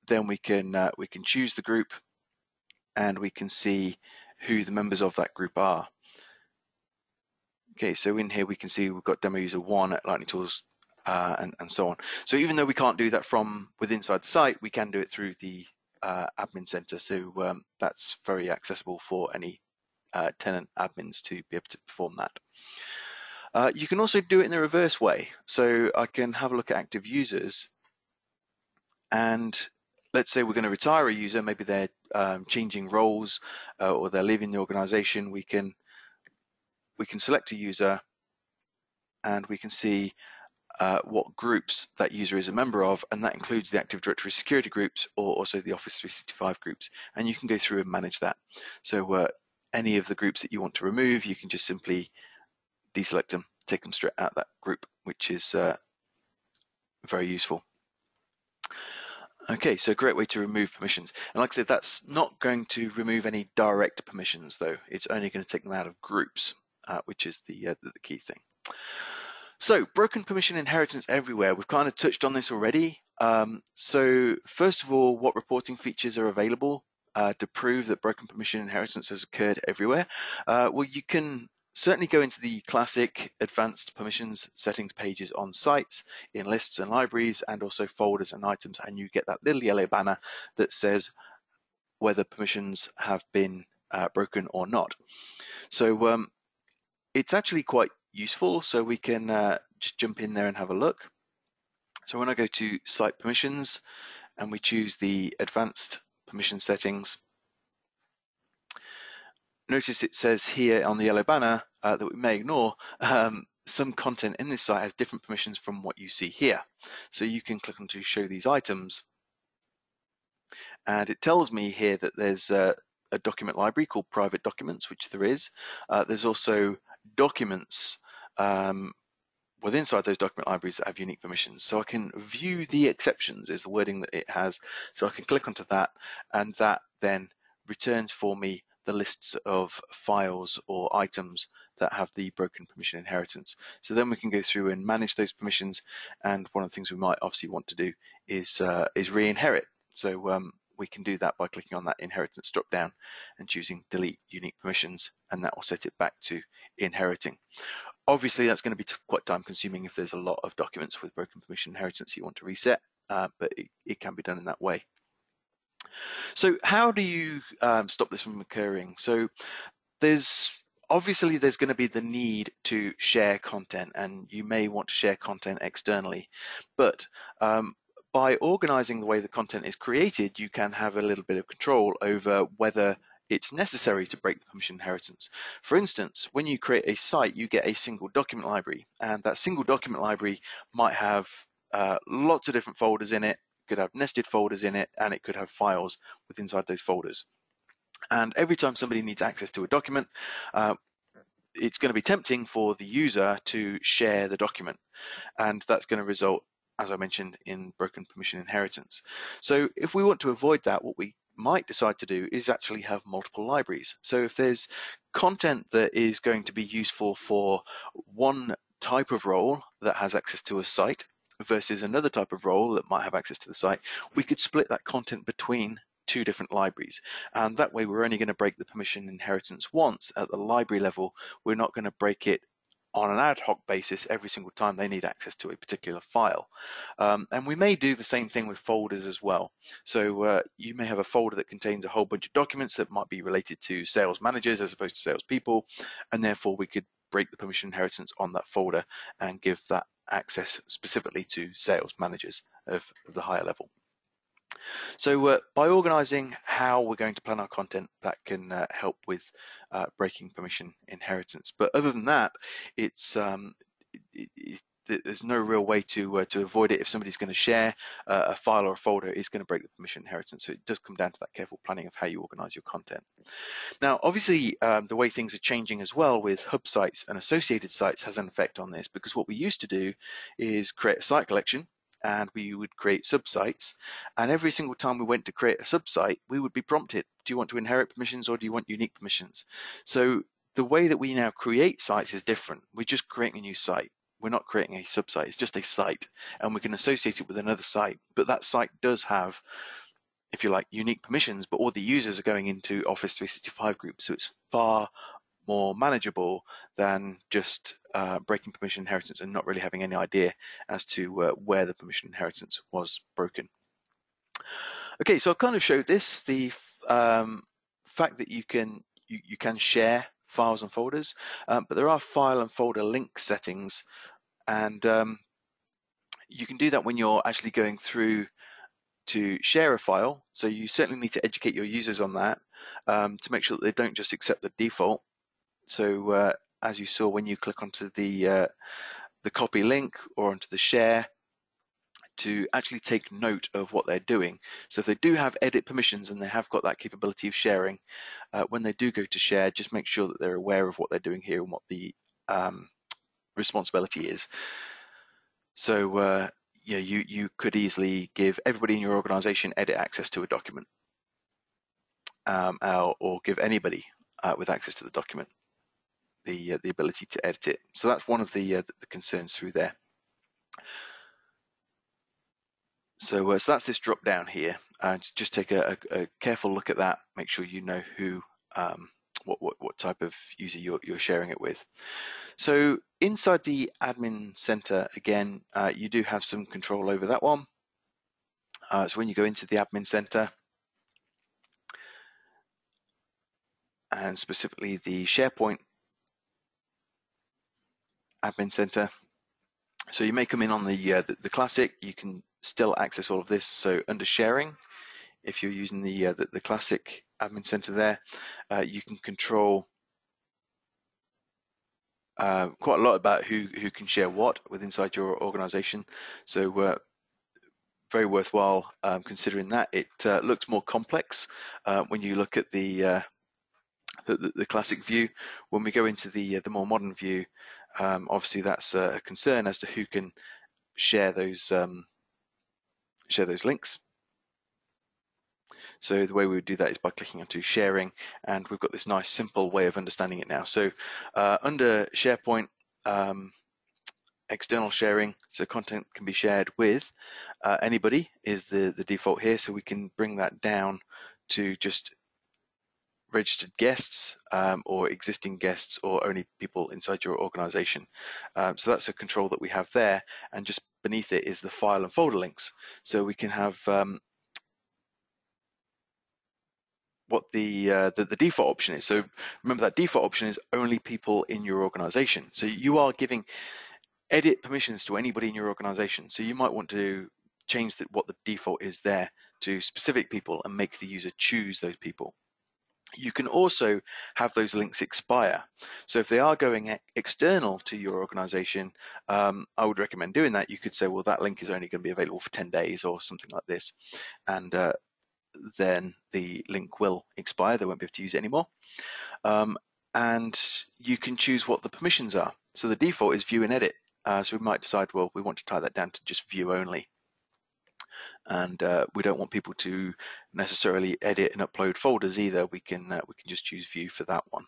then we can choose the group, and we can see who the members of that group are. Okay, so in here we can see we've got demo user 1 at Lightning Tools, and so on. So even though we can't do that from within inside the site, we can do it through the admin center. So that's very accessible for any tenant admins to be able to perform that. You can also do it in the reverse way. So I can have a look at active users, and let's say we're going to retire a user, maybe they're changing roles or they're leaving the organization. We can select a user, and we can see what groups that user is a member of, and that includes the Active Directory security groups or also the Office 365 groups, and you can go through and manage that. So any of the groups that you want to remove, you can just simply deselect them, take them straight out of that group, which is very useful. Okay, so a great way to remove permissions. And like I said, that's not going to remove any direct permissions though. It's only going to take them out of groups, which is the key thing. So broken permission inheritance everywhere. We've kind of touched on this already. So first of all, what reporting features are available to prove that broken permission inheritance has occurred everywhere? Well, you can certainly go into the classic advanced permissions settings pages on sites, in lists and libraries, and also folders and items, and you get that little yellow banner that says whether permissions have been broken or not. So it's actually quite useful, so we can just jump in there and have a look. So when I go to site permissions and we choose the advanced permission settings, notice it says here on the yellow banner that we may ignore, some content in this site has different permissions from what you see here. So you can click on to show these items, and it tells me here that there's a document library called private documents, which there is. There's also documents with inside those document libraries that have unique permissions. So I can view the exceptions is the wording that it has. So I can click onto that, and that then returns for me the lists of files or items that have the broken permission inheritance. So then we can go through and manage those permissions. And one of the things we might obviously want to do is re-inherit. So we can do that by clicking on that inheritance drop down and choosing delete unique permissions, and that will set it back to inheriting. Obviously, that's going to be quite time consuming if there's a lot of documents with broken permission inheritance you want to reset, but it can be done in that way. So how do you stop this from occurring? So obviously there's going to be the need to share content, and you may want to share content externally, but by organizing the way the content is created, you can have a little bit of control over whether it's necessary to break the permission inheritance. For instance, when you create a site, you get a single document library, and that single document library might have lots of different folders in it, could have nested folders in it, and it could have files with inside those folders. And every time somebody needs access to a document, it's going to be tempting for the user to share the document, and that's going to result, as I mentioned, in broken permission inheritance. So if we want to avoid that, what we might decide to do is actually have multiple libraries. So if there's content that is going to be useful for one type of role that has access to a site versus another type of role that might have access to the site, we could split that content between two different libraries, and that way we're only going to break the permission inheritance once at the library level. We're not going to break it on an ad hoc basis every single time they need access to a particular file. And we may do the same thing with folders as well. So you may have a folder that contains a whole bunch of documents that might be related to sales managers as opposed to salespeople, and therefore we could break the permission inheritance on that folder and give that access specifically to sales managers of the higher level. So by organizing how we're going to plan our content, that can help with breaking permission inheritance. But other than that, there's no real way to avoid it. If somebody's going to share a file or a folder, it's going to break the permission inheritance. So it does come down to that careful planning of how you organize your content. Now, obviously, the way things are changing as well with hub sites and associated sites has an effect on this, because what we used to do is create a site collection, and we would create subsites, and every single time we went to create a subsite, we would be prompted, do you want to inherit permissions or do you want unique permissions? So the way that we now create sites is different. We're just creating a new site. We're not creating a subsite, it's just a site, and we can associate it with another site, but that site does have, if you like, unique permissions, but all the users are going into Office 365 groups, so it's far more manageable than just breaking permission inheritance and not really having any idea as to where the permission inheritance was broken. Okay, so I've kind of showed this, the fact that you can share files and folders, but there are file and folder link settings, and you can do that when you're actually going through to share a file. So you certainly need to educate your users on that to make sure that they don't just accept the default. So as you saw, when you click onto the copy link or onto the share, to actually take note of what they're doing. So if they do have edit permissions and they have got that capability of sharing, when they do go to share, just make sure that they're aware of what they're doing here and what the responsibility is. So you could easily give everybody in your organization edit access to a document, or give anybody with access to the document the ability to edit it. So that's one of the concerns through there. So that's this drop down here. Just take a careful look at that. Make sure you know who, what type of user you're sharing it with. So inside the admin center, again, you do have some control over that one. So when you go into the admin center, and specifically the SharePoint admin center, so you may come in on the classic. You can still access all of this. So under sharing, if you're using the classic admin center there, you can control quite a lot about who can share what with inside your organization. So very worthwhile considering that. It looks more complex when you look at the classic view. When we go into the more modern view, obviously that's a concern as to who can share those links. So the way we would do that is by clicking onto sharing, and we've got this nice simple way of understanding it now. So under SharePoint, external sharing, so content can be shared with anybody is the default here. So we can bring that down to just registered guests, or existing guests, or only people inside your organization. So that's a control that we have there, and just beneath it is the file and folder links. So we can have what the default option is. So remember, that default option is only people in your organization. So you are giving edit permissions to anybody in your organization. So you might want to change what the default is there to specific people and make the user choose those people. You can also have those links expire. So if they are going external to your organization, I would recommend doing that. You could say, well, that link is only going to be available for 10 days or something like this. And then the link will expire. They won't be able to use it anymore. And you can choose what the permissions are. So the default is view and edit. So we might decide, well, we want to tie that down to just view only. And we don't want people to necessarily edit and upload folders either. We can just choose view for that one.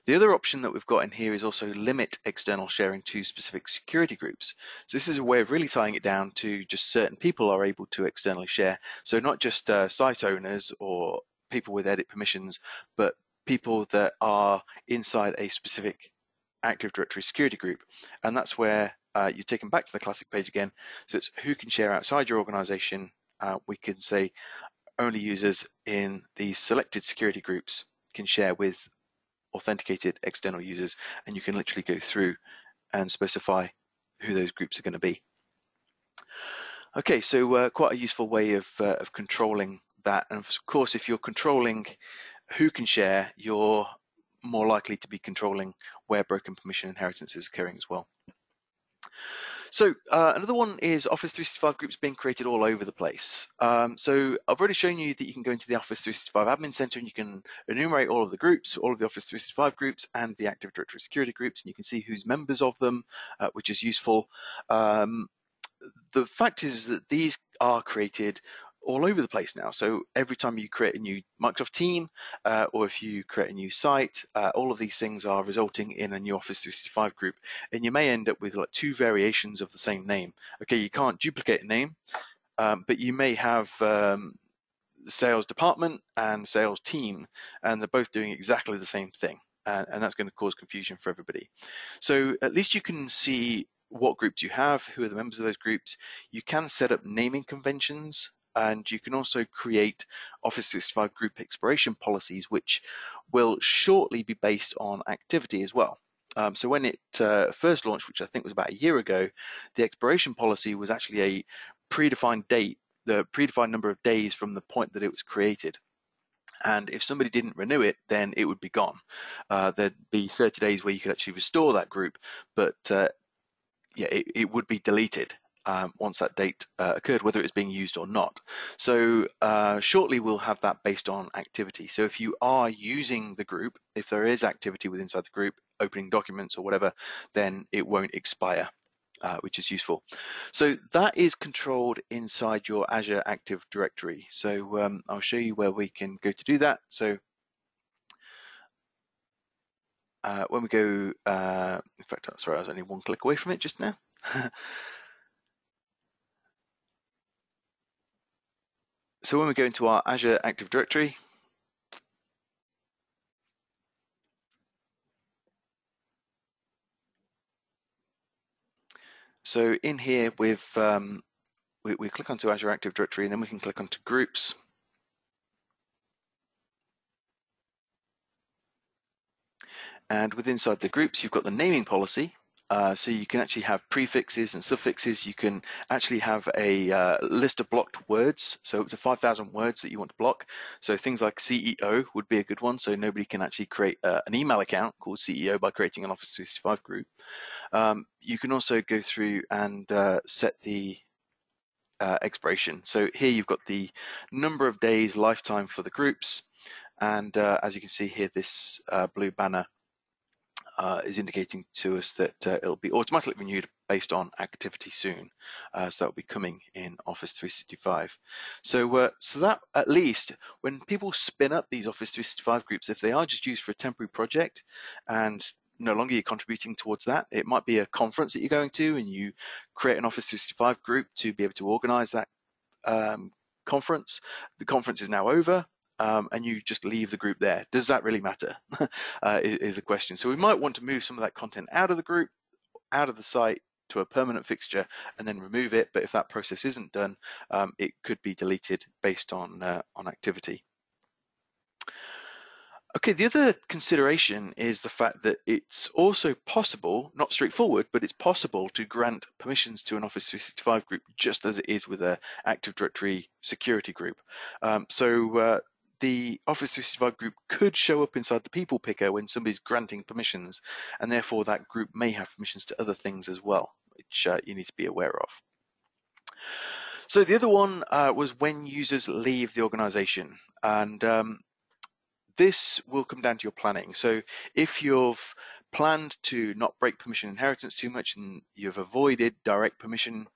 The other option that we've got in here is also limit external sharing to specific security groups. So this is a way of really tying it down to just certain people are able to externally share. So not just site owners or people with edit permissions, but people that are inside a specific Active Directory security group. And that's where you take them back to the classic page again. So it's who can share outside your organization. We can say only users in these selected security groups can share with authenticated external users, and you can literally go through and specify who those groups are going to be. Okay, so quite a useful way of controlling that. And of course, if you're controlling who can share, you're more likely to be controlling where broken permission inheritance is occurring as well. So another one is Office 365 groups being created all over the place. So I've already shown you that you can go into the Office 365 Admin Center and you can enumerate all of the groups, all of the Office 365 groups and the Active Directory security groups, and you can see who's members of them, which is useful. The fact is that these are created all over the place now. So every time you create a new Microsoft team, or if you create a new site, all of these things are resulting in a new Office 365 group, and you may end up with like 2 variations of the same name. Okay, you can't duplicate a name, but you may have sales department and sales team, and they're both doing exactly the same thing, and that's going to cause confusion for everybody. So at least you can see what groups you have, who are the members of those groups. You can set up naming conventions, and you can also create Office 365 group expiration policies, which will shortly be based on activity as well. So when it first launched, which I think was about a year ago, the expiration policy was actually a predefined date, the predefined number of days from the point that it was created. And if somebody didn't renew it, then it would be gone. There'd be 30 days where you could actually restore that group, but yeah, it would be deleted once that date occurred, whether it's being used or not. So shortly we'll have that based on activity. So if you are using the group, if there is activity within inside the group, opening documents or whatever, then it won't expire. which is useful. So that is controlled inside your Azure Active Directory. So I'll show you where we can go to do that. So when we go, in fact, sorry, I was only one click away from it just now. So when we go into our Azure Active Directory, so in here we click onto Azure Active Directory, and then we can click onto Groups. And inside the groups, you've got the naming policy. So you can actually have prefixes and suffixes. You can actually have a list of blocked words, so up to 5,000 words that you want to block. So things like CEO would be a good one, so nobody can actually create an email account called CEO by creating an Office 365 group. You can also go through and set the expiration. So here you've got the number of days lifetime for the groups, and as you can see here, this blue banner is indicating to us that it'll be automatically renewed based on activity soon. So that will be coming in Office 365. So that at least when people spin up these Office 365 groups, if they are just used for a temporary project and no longer you're contributing towards that, it might be a conference that you're going to and you create an Office 365 group to be able to organize that conference. The conference is now over. And you just leave the group there. Does that really matter? Is the question. So we might want to move some of that content out of the group, out of the site to a permanent fixture, and then remove it. But if that process isn't done, it could be deleted based on activity. Okay, the other consideration is the fact that it's also possible, not straightforward, but it's possible to grant permissions to an Office 365 group just as it is with an Active Directory security group. The Office 365 group could show up inside the people picker when somebody's granting permissions, and therefore that group may have permissions to other things as well, which you need to be aware of. So the other one was when users leave the organization, and this will come down to your planning. So if you've planned to not break permission inheritance too much and you've avoided direct permission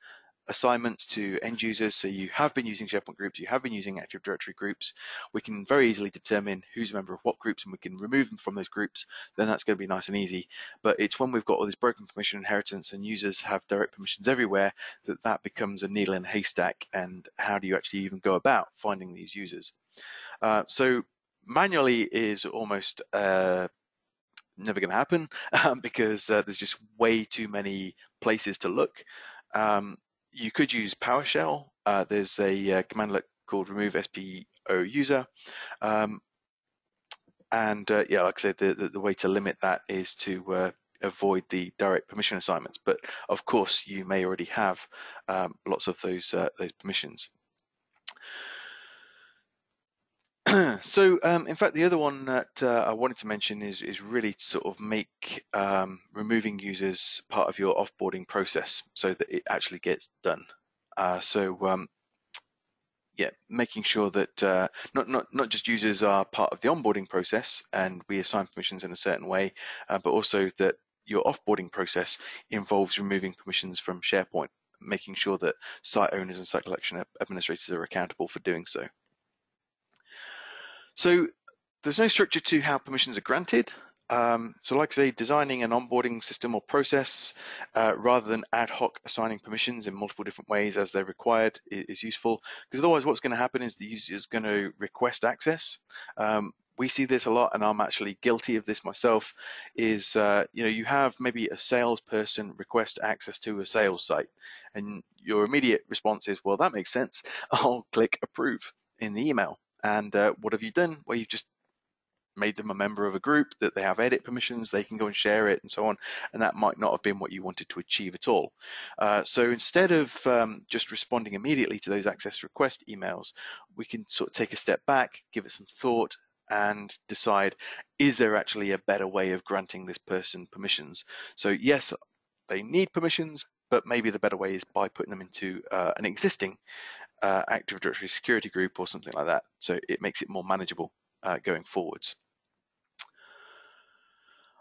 assignments to end users, so you have been using SharePoint groups, you have been using Active Directory groups, we can very easily determine who's a member of what groups and we can remove them from those groups. Then that's going to be nice and easy. But it's when we've got all this broken permission inheritance and users have direct permissions everywhere that becomes a needle in a haystack, and how do you actually even go about finding these users? So manually is almost never going to happen because there's just way too many places to look. You could use PowerShell. There's a command called remove SPO user. Yeah, like I said, the way to limit that is to avoid the direct permission assignments. But of course, you may already have lots of those permissions. So, in fact, the other one that I wanted to mention is really to sort of make removing users part of your offboarding process so that it actually gets done. Yeah, making sure that not just users are part of the onboarding process and we assign permissions in a certain way, but also that your offboarding process involves removing permissions from SharePoint, making sure that site owners and site collection administrators are accountable for doing so. So there's no structure to how permissions are granted. So like I say, designing an onboarding system or process rather than ad hoc assigning permissions in multiple different ways as they're required is useful, because otherwise what's going to happen is the user is going to request access. We see this a lot, and I'm actually guilty of this myself, is you have maybe a salesperson request access to a sales site, and your immediate response is, well, that makes sense. I'll click approve in the email. And what have you done? Well, you've just made them a member of a group that they have edit permissions, they can go and share it and so on, and that might not have been what you wanted to achieve at all. So instead of just responding immediately to those access request emails, we can sort of take a step back, give it some thought, and decide, is there actually a better way of granting this person permissions? So yes, they need permissions, but maybe the better way is by putting them into an existing Active Directory security group or something like that, so it makes it more manageable going forwards.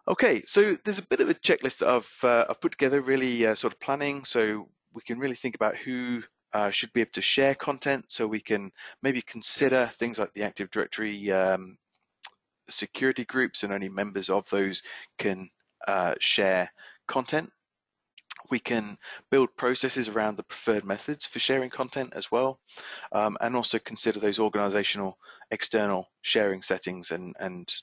Okay, so there's a bit of a checklist that I've put together, really sort of planning, so we can really think about who should be able to share content. So we can maybe consider things like the Active Directory security groups, and only members of those can share content. We can build processes around the preferred methods for sharing content as well, and also consider those organizational external sharing settings, and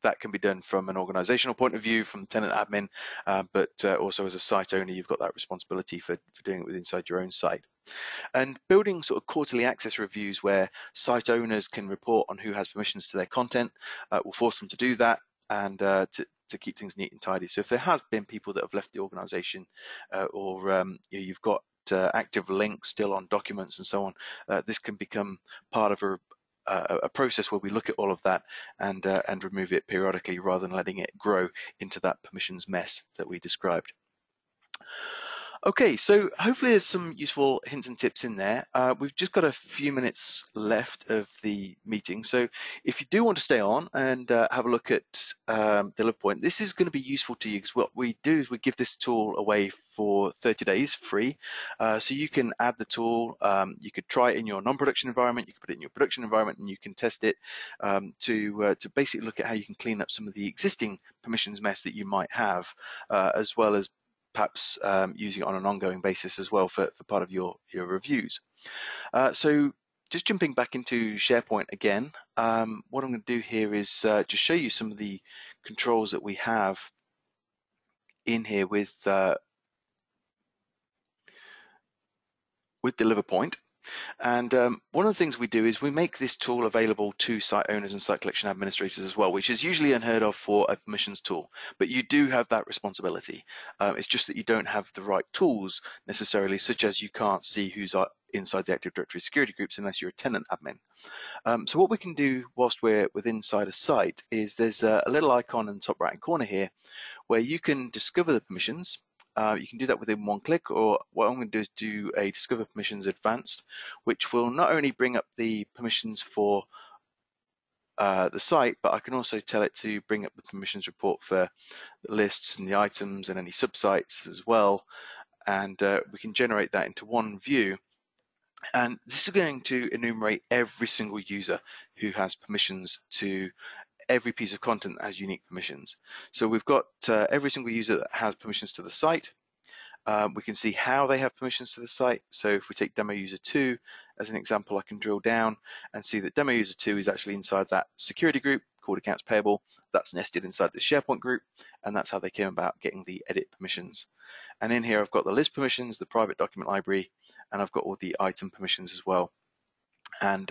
that can be done from an organizational point of view, from the tenant admin, but also as a site owner, you've got that responsibility for doing it with inside your own site. And building sort of quarterly access reviews where site owners can report on who has permissions to their content will force them to do that, and to keep things neat and tidy. So if there has been people that have left the organization, or you've got active links still on documents and so on, this can become part of a process where we look at all of that and remove it periodically, rather than letting it grow into that permissions mess that we described. Okay, so hopefully there's some useful hints and tips in there. We've just got a few minutes left of the meeting, so if you do want to stay on and have a look at Deliver Point, this is going to be useful to you, because what we do is we give this tool away for 30 days free. So you can add the tool, you could try it in your non-production environment, you can put it in your production environment, and you can test it to basically look at how you can clean up some of the existing permissions mess that you might have, as well as perhaps using it on an ongoing basis as well for part of your reviews. So just jumping back into SharePoint again, what I'm going to do here is just show you some of the controls that we have in here with Deliver Point. And one of the things we do is we make this tool available to site owners and site collection administrators as well, which is usually unheard of for a permissions tool, but you do have that responsibility. It's just that you don't have the right tools necessarily, such as you can't see who's inside the Active Directory security groups unless you're a tenant admin. So what we can do whilst we're inside a site is there's a little icon in the top right hand corner here where you can discover the permissions. You can do that within one click, or what I'm going to do is do a Discover Permissions Advanced, which will not only bring up the permissions for the site, but I can also tell it to bring up the permissions report for the lists and the items and any subsites as well. And we can generate that into one view. And this is going to enumerate every single user who has permissions to every piece of content that has unique permissions. So we've got every single user that has permissions to the site. We can see how they have permissions to the site. So if we take demo user 2 as an example, I can drill down and see that demo user 2 is actually inside that security group called accounts payable. That's nested inside the SharePoint group, and that's how they came about getting the edit permissions. And in here I've got the list permissions, the private document library, and I've got all the item permissions as well. And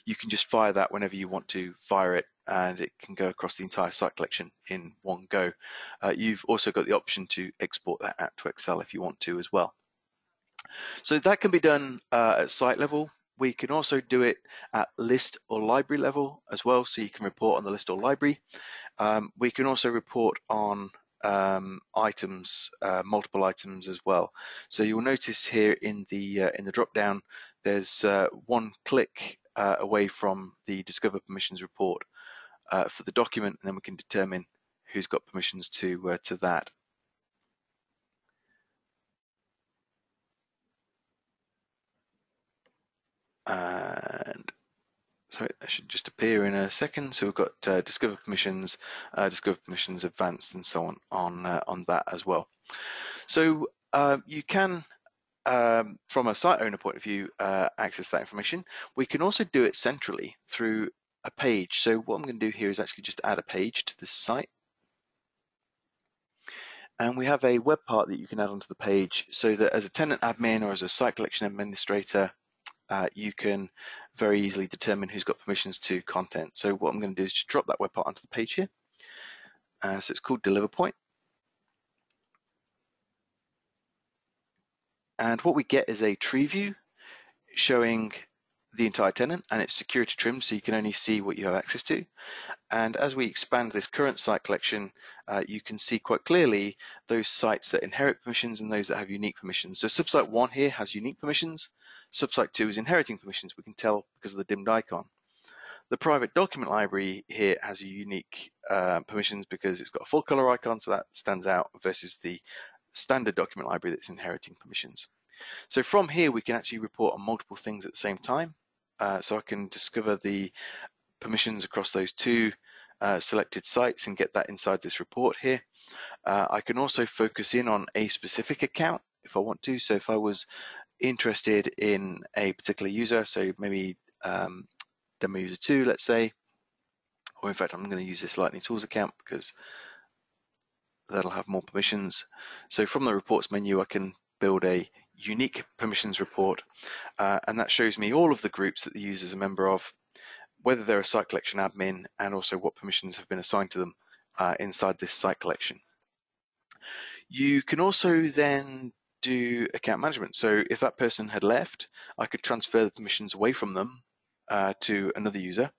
you can just fire that whenever you want to fire it, and it can go across the entire site collection in one go. You've also got the option to export that out to Excel if you want to as well. So that can be done at site level. We can also do it at list or library level as well, so you can report on the list or library. We can also report on items, multiple items as well. So you'll notice here in the drop down, there's one click away from the Discover Permissions report for the document, and then we can determine who's got permissions to that. And so that should just appear in a second. So we've got Discover Permissions Advanced, and so on that as well. So you can, from a site owner point of view, access that information. We can also do it centrally through a page. So what I'm going to do here is actually just add a page to this site. And we have a web part that you can add onto the page, so that as a tenant admin or as a site collection administrator, you can very easily determine who's got permissions to content. So what I'm going to do is just drop that web part onto the page here. So it's called Deliver Point. And what we get is a tree view showing the entire tenant, and it's security trimmed, so you can only see what you have access to. And as we expand this current site collection, you can see quite clearly those sites that inherit permissions and those that have unique permissions. So subsite 1 here has unique permissions. Subsite 2 is inheriting permissions. We can tell because of the dimmed icon. The private document library here has a unique permissions because it's got a full color icon, so that stands out versus the standard document library that's inheriting permissions. So from here, we can actually report on multiple things at the same time. So I can discover the permissions across those two selected sites and get that inside this report here. I can also focus in on a specific account if I want to. So if I was interested in a particular user, so maybe demo user 2, let's say, or in fact, I'm going to use this Lightning Tools account because that'll have more permissions. So from the reports menu, I can build a unique permissions report, and that shows me all of the groups that the user is a member of, whether they're a site collection admin, and also what permissions have been assigned to them inside this site collection. You can also then do account management. So if that person had left, I could transfer the permissions away from them to another user,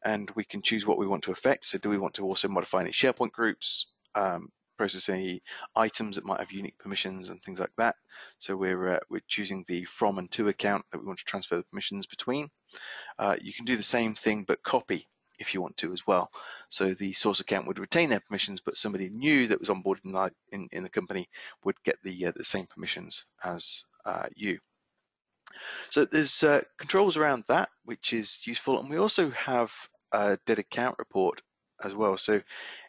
and we can choose what we want to affect. So do we want to also modify any SharePoint groups, process any items that might have unique permissions and things like that. So we're choosing the from and to account that we want to transfer the permissions between. You can do the same thing but copy if you want to as well. So the source account would retain their permissions, but somebody new that was onboarded in the company would get the same permissions as you. So there's controls around that, which is useful, and we also have a dead account report as well. So in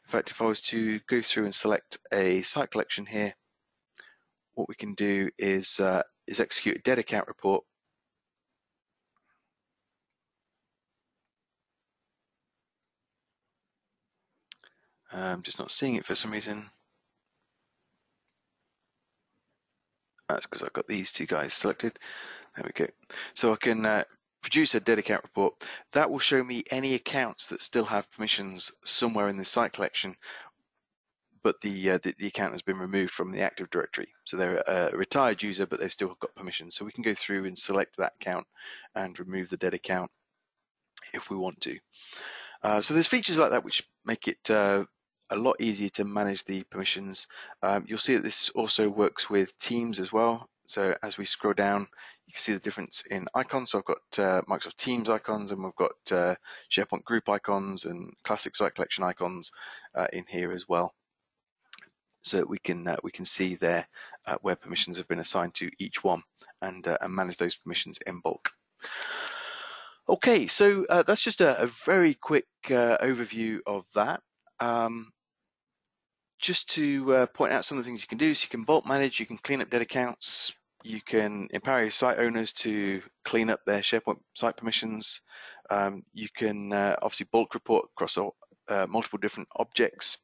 fact, if I was to go through and select a site collection here, what we can do is execute a dead account report. I'm just not seeing it for some reason. That's because I've got these two guys selected. There we go. So I can produce a dead account report. That will show me any accounts that still have permissions somewhere in the site collection, but the account has been removed from the Active Directory. So they're a retired user, but they've still got permissions. So we can go through and select that account and remove the dead account if we want to. So there's features like that which make it a lot easier to manage the permissions. You'll see that this also works with Teams as well. So as we scroll down, you can see the difference in icons. So I've got Microsoft Teams icons, and we've got SharePoint group icons and classic site collection icons in here as well. So we can see there where permissions have been assigned to each one, and manage those permissions in bulk. Okay, so that's just a very quick overview of that. Just to point out some of the things you can do. So you can bulk manage, you can clean up dead accounts, you can empower your site owners to clean up their SharePoint site permissions. You can obviously bulk report across multiple different objects.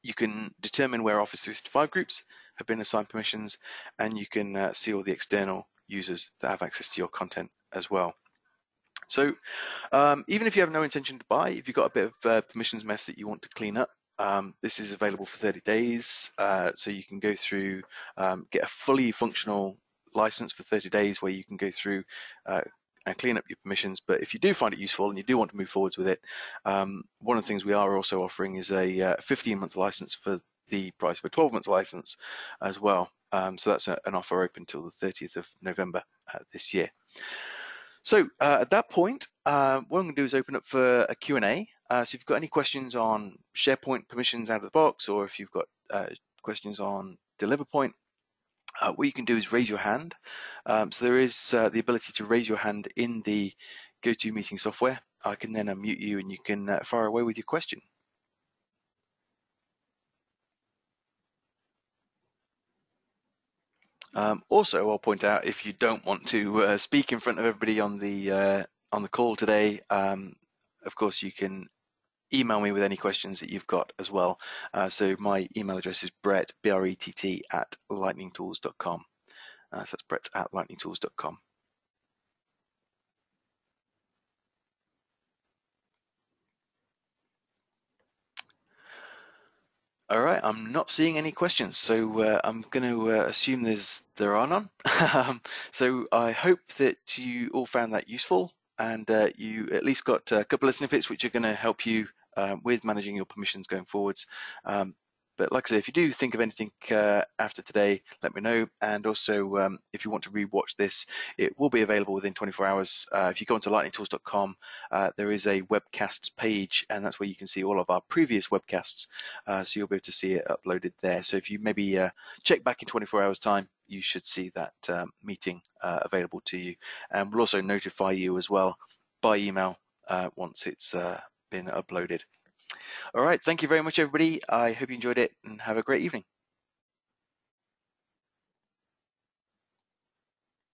You can determine where Office 365 groups have been assigned permissions, and you can see all the external users that have access to your content as well. So even if you have no intention to buy, if you've got a bit of permissions mess that you want to clean up, this is available for 30 days. So you can go through, get a fully functional license for 30 days where you can go through and clean up your permissions. But if you do find it useful and you do want to move forwards with it, one of the things we are also offering is a 15-month license for the price of a 12-month license as well. So that's an offer open till the 30th of November this year. So at that point, what I'm going to do is open up for a Q&A. So if you've got any questions on SharePoint permissions out of the box, or if you've got questions on DeliverPoint, what you can do is raise your hand. So there is the ability to raise your hand in the GoToMeeting software. I can then unmute you and you can fire away with your question. Also, I'll point out, if you don't want to speak in front of everybody on the call today, of course you can email me with any questions that you've got as well. So my email address is Brett, B-R-E-T-T, at lightningtools.com. So that's Brett at lightningtools.com. All right, I'm not seeing any questions, so I'm going to assume there are none. So I hope that you all found that useful, and you at least got a couple of snippets which are going to help you with managing your permissions going forwards. But But like I say, if you do think of anything after today, let me know. And also, if you want to rewatch this, it will be available within 24 hours. If you go onto lightningtools.com, there is a webcasts page, and that's where you can see all of our previous webcasts. So you'll be able to see it uploaded there. So if you maybe check back in 24 hours time, you should see that meeting available to you. And we'll also notify you as well by email once it's been uploaded. All right, thank you very much, everybody. I hope you enjoyed it and have a great evening.